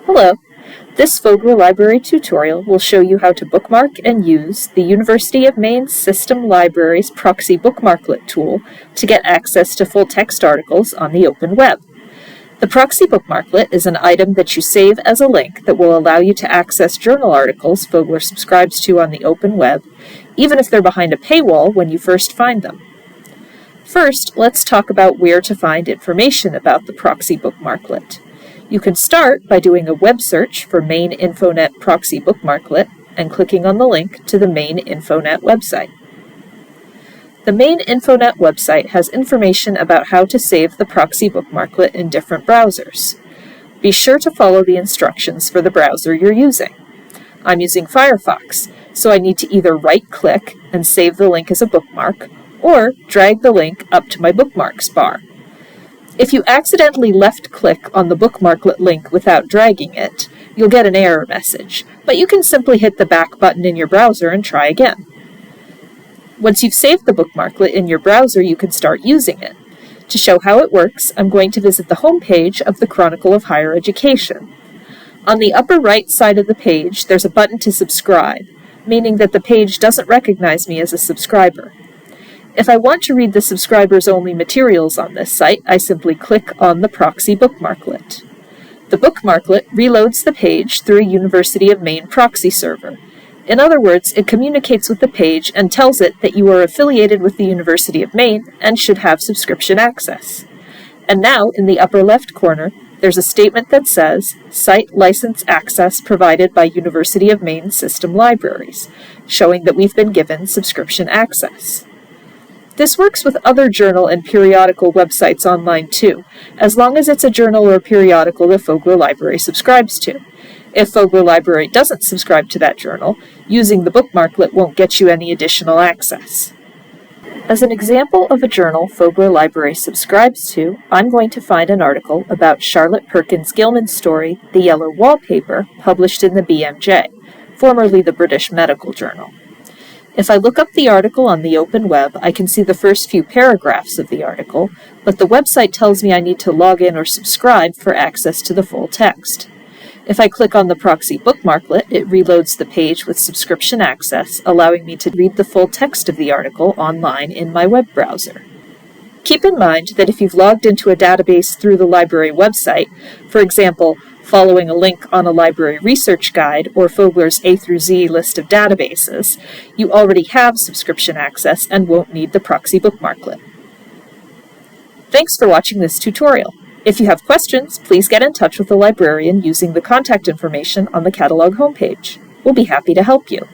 Hello! This Fogler Library tutorial will show you how to bookmark and use the University of Maine System Libraries Proxy Bookmarklet tool to get access to full-text articles on the open web. The Proxy Bookmarklet is an item that you save as a link that will allow you to access journal articles Fogler subscribes to on the open web, even if they're behind a paywall when you first find them. First, let's talk about where to find information about the Proxy Bookmarklet. You can start by doing a web search for Maine InfoNet Proxy Bookmarklet and clicking on the link to the Maine InfoNet website. The Maine InfoNet website has information about how to save the Proxy Bookmarklet in different browsers. Be sure to follow the instructions for the browser you're using. I'm using Firefox, so I need to either right-click and save the link as a bookmark, or drag the link up to my bookmarks bar. If you accidentally left-click on the bookmarklet link without dragging it, you'll get an error message, but you can simply hit the back button in your browser and try again. Once you've saved the bookmarklet in your browser, you can start using it. To show how it works, I'm going to visit the home page of the Chronicle of Higher Education. On the upper right side of the page, there's a button to subscribe, meaning that the page doesn't recognize me as a subscriber. If I want to read the subscribers-only materials on this site, I simply click on the Proxy Bookmarklet. The bookmarklet reloads the page through a University of Maine proxy server. In other words, it communicates with the page and tells it that you are affiliated with the University of Maine and should have subscription access. And now, in the upper left corner, there's a statement that says, Site License Access Provided by University of Maine System Libraries, showing that we've been given subscription access. This works with other journal and periodical websites online too, as long as it's a journal or periodical the Fogler Library subscribes to. If Fogler Library doesn't subscribe to that journal, using the bookmarklet won't get you any additional access. As an example of a journal Fogler Library subscribes to, I'm going to find an article about Charlotte Perkins Gilman's story, The Yellow Wallpaper, published in the BMJ, formerly the British Medical Journal. If I look up the article on the open web, I can see the first few paragraphs of the article, but the website tells me I need to log in or subscribe for access to the full text. If I click on the Proxy Bookmarklet, it reloads the page with subscription access, allowing me to read the full text of the article online in my web browser. Keep in mind that if you've logged into a database through the library website, for example, following a link on a library research guide or Fogler's A through Z list of databases, you already have subscription access and won't need the Proxy Bookmarklet. Thanks for watching this tutorial. If you have questions, please get in touch with the librarian using the contact information on the catalog homepage. We'll be happy to help you.